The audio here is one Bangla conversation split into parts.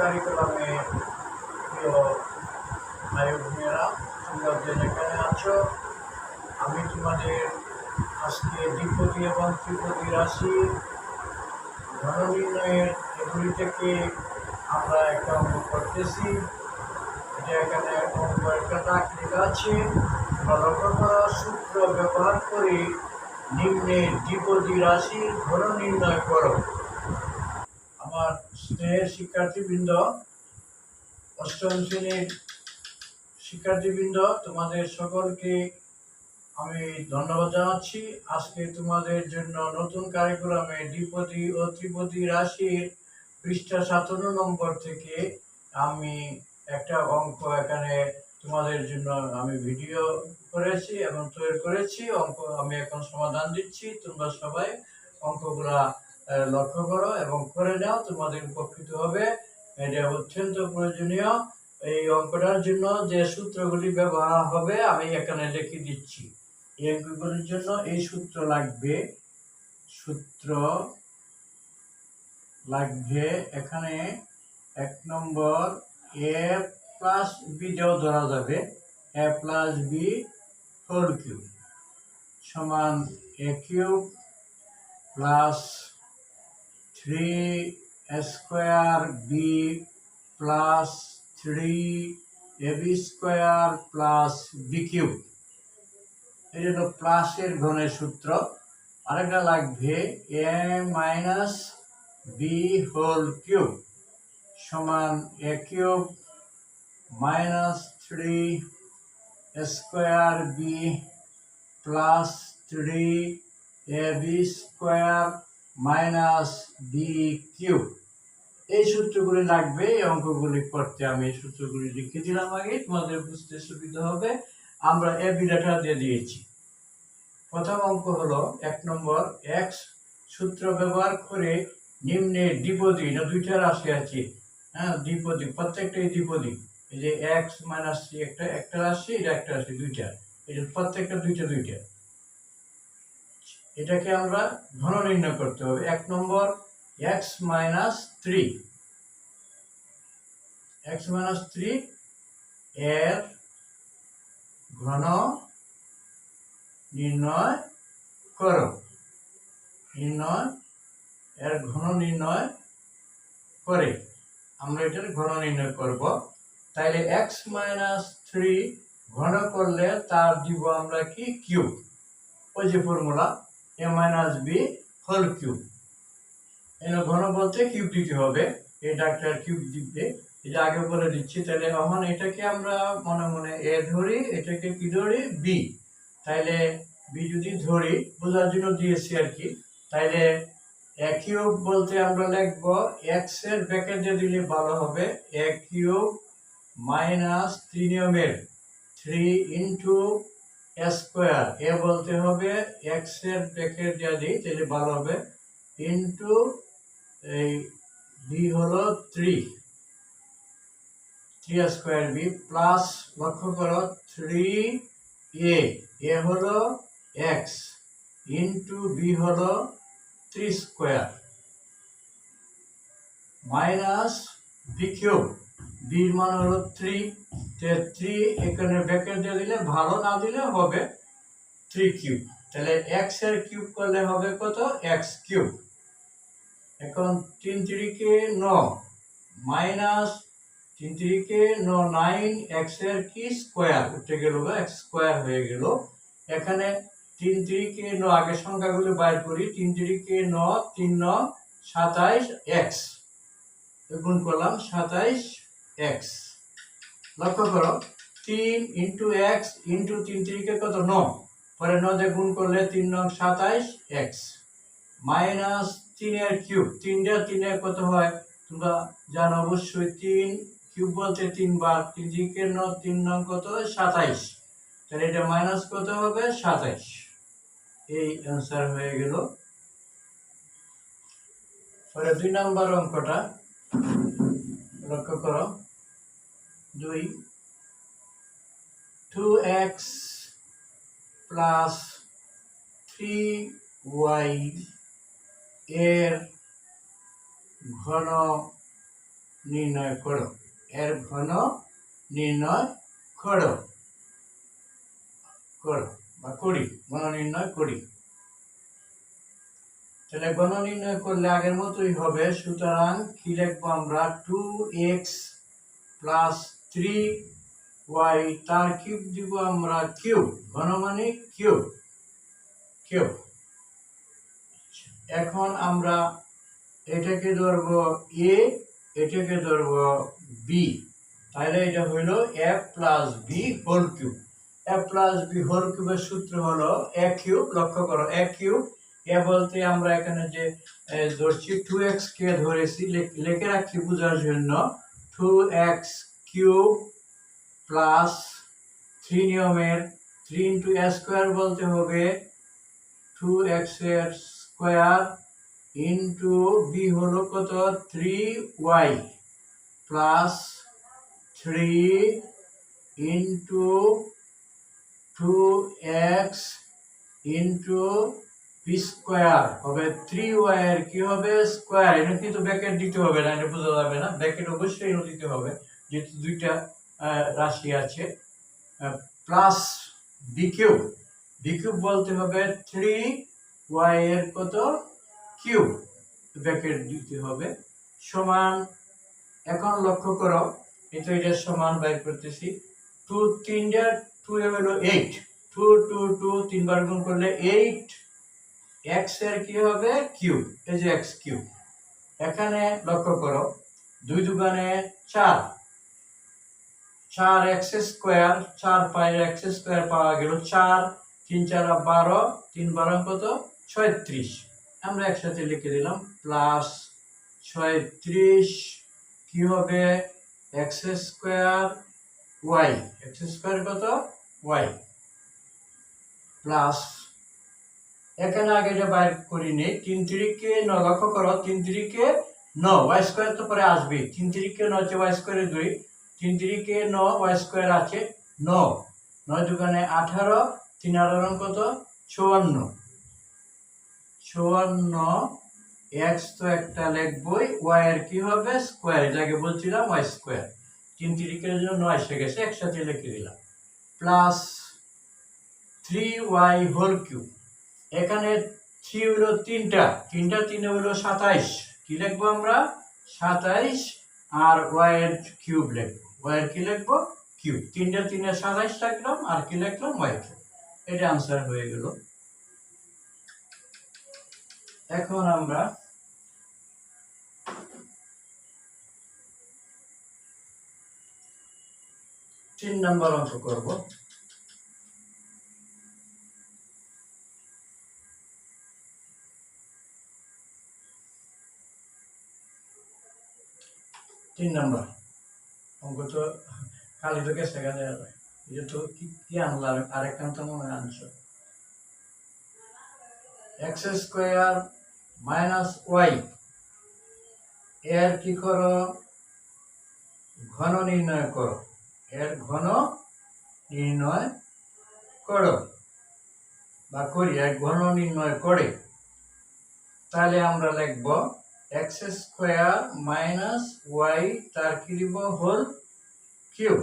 কারিকুলামে প্রিয় ভাই বোনেরা, তোমরা যে যেখানে আছো, আমি তোমাদের আজকে দ্বিপদী এবং ত্রিপদী রাশি ঘন নির্ণয়ের এগুলি থেকে আমরা একটা অঙ্ক করতেছি। এটা এখানে অঙ্ক একটা দাগ লেখা আছে। লক্ষ্য করা সূত্র ব্যবহার করে নিম্নের দ্বিপদী রাশির ঘন নির্ণয় করো। আমার স্নেহের শিক্ষার্থীবৃন্দ, অষ্টম শ্রেণীর শিক্ষার্থীবৃন্দ, তোমাদের সকলকে আমি ধন্যবাদ জানাচ্ছি। আজকে তোমাদের জন্য নতুন কারিকুলামে দ্বিপদী ও ত্রিপদী রাশির পৃষ্ঠা 57 নম্বর থেকে আমি একটা অঙ্ক এখানে তোমাদের জন্য আমি ভিডিও করেছি এবং তৈরি করেছি। অঙ্ক আমি এখন সমাধান দিচ্ছি। তোমরা সবাই অঙ্কগুলা লক্ষ্য করো এবং করে নাও, তোমাদের উপকৃত হবে। এটা অত্যন্ত প্রয়োজনীয়। এই অঙ্কটার জন্য যে সূত্রগুলি ব্যবহার হবে আমি এখানে লিখে দিচ্ছি। এই অঙ্কগুলির জন্য এই সূত্র লাগবে। এখানে 1 নম্বর a প্লাস b দেও ধরা যাবে। a plus b whole cube সমান a cube plus 3 square b plus 3ab square plus b cube. এই জন্য প্লাসের ঘনের সূত্র। আরেকটা লাগবে a minus b whole cube সমান a cube minus 3 square b plus 3ab square minus b cube. এই সূত্রগুলি লাগবে। এই অঙ্কগুলি করতে আমি এই সূত্রগুলি লিখে দিলাম আগে, তোমাদের বুঝতে সুবিধা হবে। আমরা এ বিরাটা দিয়ে দিয়েছি। প্রথম অঙ্ক হলো 1 নম্বর x সূত্র ব্যবহার করে নিম্নের দ্বিপদী, না দুইটা রাশি আছে, হ্যাঁ দ্বিপদী, প্রত্যেকটাই দ্বিপদী। এই যে x মাইনাস একটা রাশি, এটা একটা রাশি, দুইটা, এটা প্রত্যেকটা দুইটা। এটাকে আমরা ঘন নির্ণয় করতে হবে। 1 নম্বর x মাইনাস 3 এর ঘন নির্ণয় করো। এর ঘন নির্ণয় করে আমরা এটার ঘন নির্ণয় করব। তাইলে x মাইনাস 3 ঘন করলে তার দিব আমরা কি কিউব। ওই যে formula a minus b whole cube. এর ঘন বলতে কিউব দিতে হবে, এই ডাক্তার কিউব দিবে, এটা আগে বলে দিচ্ছি। তাহলে এখন এটাকে আমরা মনে মনে a ধরি, এটাকে কি ধরি b। তাইলে b যদি ধরি, বোঝার জন্য দিয়েছি আর কি। তাইলে a কিউব বলতে আমরা লিখব x এর ব্র্যাকেটে দিলে ভালো হবে, a কিউব মাইনাস 3 নিয়মের 3 ইনটু a স্কয়ার। a বলতে হবে x এর ব্র্যাকেট দিয়ে দিই, তাহলে ভালো হবে, ইনটু এই b হলো 3 স্কয়ার b প্লাস, লক্ষ্য করো 3a হলো x ইনটু b হলো 3 square minus b cube. b এর মান হলো 3, 3 এখানে ব্র্যাকেট দিয়ে দিলে ভালো, না দিলে হবে 3 কিউব। তাহলে x এর কিউব করলে হবে কত, x কিউব। এখন 3 3 কে 9 মাইনাস 3 3 কে 9 9 x এর কি স্কয়ার উঠে গেল, x স্কয়ার হয়ে গেল। এখানে 3 3 কে 9 আগে সংখ্যাগুলো বাইর করি। 3 3 কে 9 3 9 27 x গুণ করলাম 27 x। লক্ষ্য করো 3 ইনটু x ইনটু 3 3 কে কত 9, পরে 9 দিয়ে গুণ করলে 3 9 27 x মাইনাস 3 এর কিউব। 3 টা 3 এর কত হয় তোমরা জানো অবশ্যই, 3 কিউব বলতে 3 বার, 3 3 কে 9 3 9 কত 27। তাহলে এটা মাইনাস কত হবে 27। এই आंसर হয়ে গেল। পরে 2 নাম্বার অঙ্কটা লক্ষ্য করো, 2x প্লাস 3y এর ঘন নির্ণয় করো, এর ঘন নির্ণয় করো বা করি, ঘন নির্ণয় করি। তাহলে ঘন নির্ণয় করলে আগের মতোই হবে। সুতরাং কি লিখবো আমরা, 2x প্লাস 3y তার কিউব দিব আমরা কিউব, ঘন মানে কিউব। এখন আমরা এটাকে ধরবো a, এটাকে ধরবো b, তাহলে এটা হইল a plus b whole cube. a plus b whole কিউবের সূত্র হলো a কিউব। লক্ষ্য করো, a কিউব, এ বলতে আমরা এখানে যে ধরছি 2x কে ধরেছি, লিখে রাখছি বোঝার জন্য। 2x কিউব প্লাস 3 নিয়মের 3 ইন্টু a স্কোয়ার বলতে হবে 2x এর স্কোয়ার ইন্টু b হলো কত, 3y plus 3 into 2x into B square হবে 3y এর কি হবে স্কোয়ার। এটা কিন্তু ব্র্যাকেট দিতে হবে না, এটা বোঝা যাবে না, ব্র্যাকেট অবশ্যই দিতে হবে যেহেতু দুইটা রাশি আছে। Plus B cube, B cube বলতে হবে 3y এর কত কিউব, ব্র্যাকেট দিতে হবে, সমান। এখন লক্ষ্য করো, এটা সমান বাইর করতেছি। 2 3 2 হলো 8, 2 2 2 তিনবার গুণ করলে 8 x এর কি হবে কিউব, এই যে x কিউব। এখানে লক্ষ্য করো, 2 দুগুণে 4, 4x স্কয়ার, 4 পাই x স্কয়ার পাওয়া গেল 4, 3 4 12, 3 12 কত 36। আমরা একসাথে লিখে দিলাম প্লাস 36 কি হবে x square y, x square কত y প্লাস, এখানে আগে যে বাইর করিনি 3 3 কে 9, লক্ষ্য করো 3 3 কে 9, y স্কয়ার তো পরে আসবে, 3 3 কে 9 y স্কয়ারে 2, 3 3 কে 9 y স্কয়ার আছে 9, 9 দুগুণে 18, 3 18 কত 54, 54 x তো একটা লিখবই, y এর কি হবে স্কয়ার, এটাকে বলছিলাম y স্কয়ার। 3 3 কে জন্য 9 এসে গেছে, একসাথে লিখে দিলাম প্লাস 3y হোল কিউব। এখানে 3 হলো 3টা, 3টা 3 হলো 27, কি লিখবো আমরা 27, আর y এর কিউব লিখবো, y এর কি লিখবো কিউব, 3টা 3 এর 27 লিখলাম, আর কি লিখলাম y কিউব। এটা आंसर হয়ে গেল। এখন আমরা তিন নাম্বার অঙ্ক করব। তিন নাম্বার অঙ্ক তো খালি তো গেছে গেলে, এটা তো কি আনলাম, আরেকখান তো মনে আনছো, x স্কয়ার মাইনাস y এর কি করো ঘন নির্ণয় করো, এর ঘন নির্ণয় করো বা করি, এর ঘন নির্ণয় করে। তাহলে আমরা লিখব x স্কয়ার মাইনাস y তার কি দিব হোল কিউব।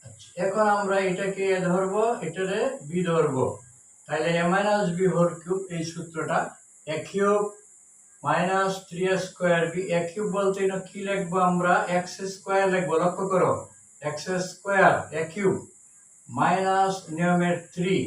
আচ্ছা, এখন আমরা এটাকে a ধরবো, এটারে b ধরবো, তাহলে a minus b whole cube, এই সূত্রটা a cube minus 3a square b, a cube বলতে কি লিখবো আমরা x স্কয়ার লিখবো, লক্ষ্য করো x square a cube minus নিয়মের 3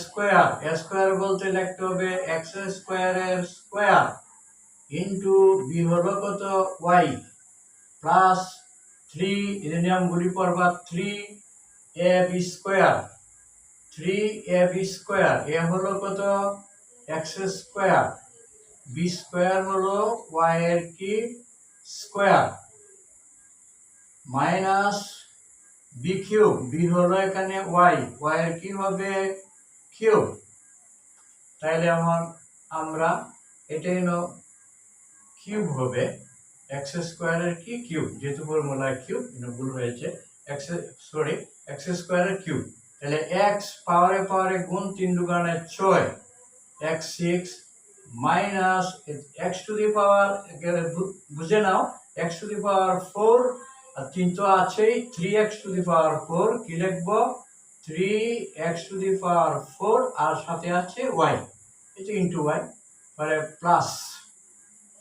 স্কয়ার, স্কয়ার বলতে লিখতে হবে x স্কয়ারের স্কয়ার ইনটু b হলো কত y প্লাস 3 এর নিয়মগুলি পড়বা, 3ab square, 3ab square, a হলো কত x স্কয়ার, b স্কয়ার হলো y এর কি square minus b cube, b হলো এখানে y, y এর কি হবে কিউব। তাহলে এখন আমরা এটাই কিউব হবে x স্কয়ারের কি কিউব, যেহেতু ফর্মুলা কিউব ভুল হয়েছে, x স্কয়ারের কিউব। তাহলে x পাওয়ারে গুণ 3 দুগুণে 6, x6 minus x to the power বুঝে নাও x টু দি পাওয়ার 4 আর 3 তো আছেই 3x টু দি পাওয়ার 4 কি লিখব 3x টু দি পাওয়ার 4 আর সাথে আছে y এটা ইনটু y পরে প্লাস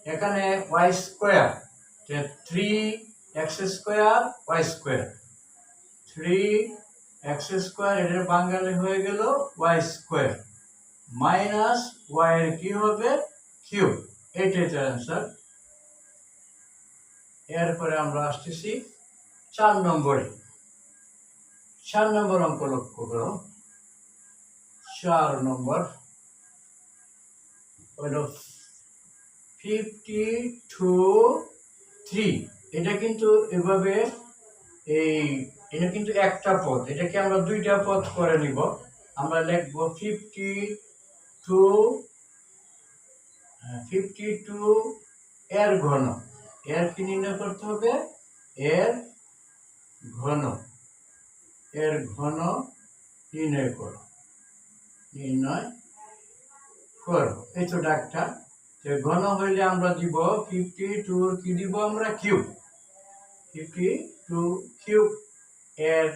এখানে y square 3x square y square 3x square এর বাঙালি হয়ে গেল y স্কয়ার মাইনাস y এর কি হবে কিউব এটাই এর आंसर এরপরে আমরা আসতেছি 4 নম্বরে 4 নম্বর অঙ্ক লক্ষ্য করো 4 নম্বর হলো 52 3 এটা কিন্তু এভাবে এটা কিন্তু একটা পদ এটাকে আমরা দুইটা পদ করে নিব আমরা লিখব 52 এর ঘন এর কি নির্ণয় করতে হবে এর ঘন নির্ণয় করো এই তো ডাকটা যে ঘন হইলে আমরা দিব 52 কি দিব আমরা কিউব 52 কিউব এর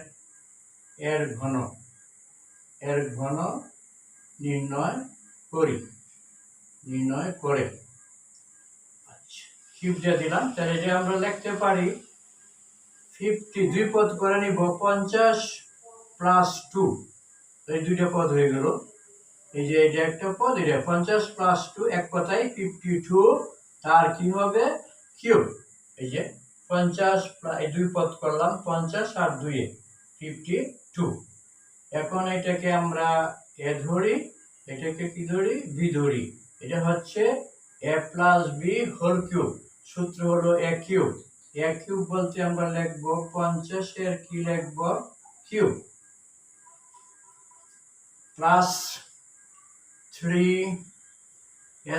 ঘন নির্ণয় করে আচ্ছা কিউবটা দিলাম তাহলে এটা আমরা লিখতে পারি 50 দুই পদ করে নিব 50 প্লাস 2 এই দুইটা পদ হয়ে গেল এই যে এটা একটা পদ এটা 50 প্লাস 2 এক কথায় 52 তার কি হবে কিউব এই যে 50 এই দুই পদ করলাম 50 আর 2 এ 52 এখন এটাকে আমরা এ ধরি এটাকে কি ধরি বি ধরি এটা হচ্ছে a plus B whole cube সূত্র হলো a কিউব বলতে আমরা লিখব 50 এর কি লিখব কিউব প্লাস 3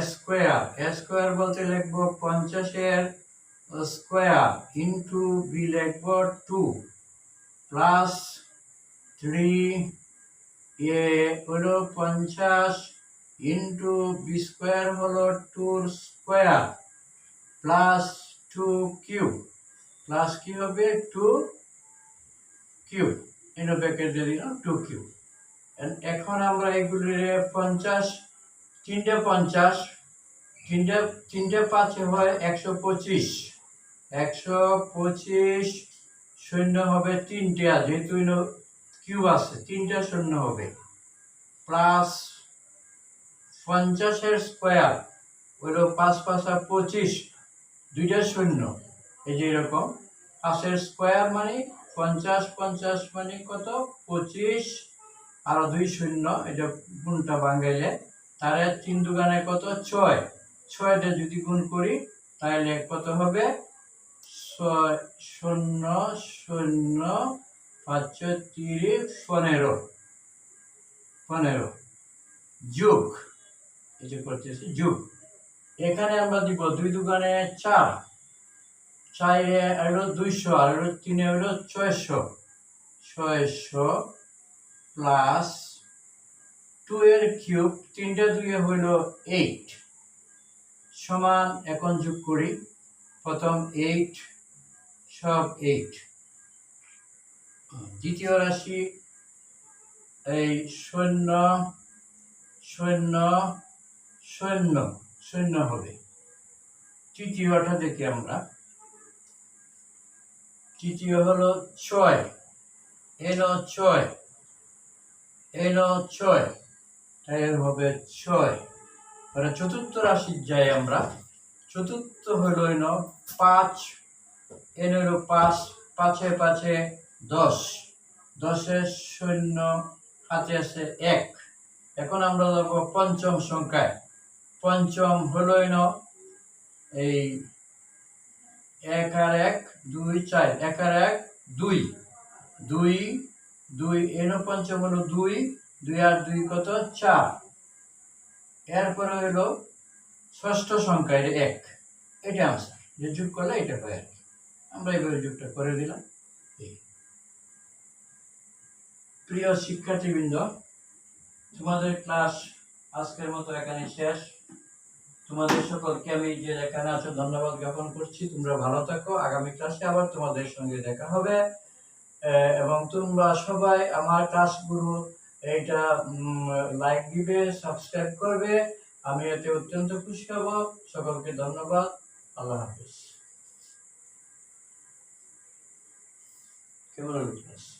স্কয়ার বলতে লিখব 50 এর স্কয়ার ইনটু বি লিখব 2 প্লাস 3 এ হলো 50 ইনটু বি স্কয়ার হলো 2 স্কয়ার প্লাস 2 কিউব প্লাস কি হবে 2 কিউব এর ব্র্যাকেট দিয়ে দিলাম 2 কিউব এখন আমরা এগুলির 50 তিনটা 50 তিনটা 5 হয় 125 শূন্য হবে তিনটা যেহেতু কিউব আছে তিনটা শূন্য হবে প্লাস 50 এর স্কয়ার হলো 5 5 25 দুইটা শূন্য এই যে এরকম 5 এর স্কয়ার মানে 50 মানে কত 25 আর 2 শূন্য এটা গুণটা ভাঙাইলে তারে 3 দুগুণে কত 6 6টা যদি গুণ করি তাহলে কত হবে 6 0 0 5 30 15 যোগ এই যে করতেছি যোগ এখানে আমরা দিব 2 দুগুণে 4 4 এ হলো 200 আর 3 এ হলো 600 প্লাস 2 এর কিউব 3টা 2 এ হলো 8 সমান এখন যোগ করি প্রথম 8 সব 8 দ্বিতীয় রাশি এই 0 0 0 0 হবে তৃতীয়টা দেখি আমরা তৃতীয় হলো 6 এলো 6 তাই হবে 6 মানে চতুর্থ রাশি যাই আমরা চতুর্থ হলো 5 এর হলো 5 5 5 10 10 এর শূন্য হাতে আছে 1 এখন আমরা যাব পঞ্চম সংখ্যায় পঞ্চম হলো এই 1 আর 1 2 4 1 আর 1 2 2 2 পঞ্চম হলো 2 2 আর 2 কত 4 এরপরে হলো ষষ্ঠ সংখ্যা এটা 1 এটা आंसर যে যোগ করলে এটা হয় আমরা এইভাবে যোগটা করে দিলাম প্রিয় শিক্ষার্থীবৃন্দ তোমাদের ক্লাস আজকের মতো এখানে শেষ তোমাদের সকলকে আমি যে যেখানে আছো ধন্যবাদ জ্ঞাপন করছি। তোমরা ভালো থাকো। আগামী ক্লাসে আবার তোমাদের সঙ্গে দেখা হবে। এবং তোমরা সবাই আমার ক্লাসগুলো এইটা লাইক দিবে, সাবস্ক্রাইব করবে। আমি এতে অত্যন্ত খুশি হব। সকলকে ধন্যবাদ। আল্লাহ হাফিজ। কেমন হলো ক্লাস?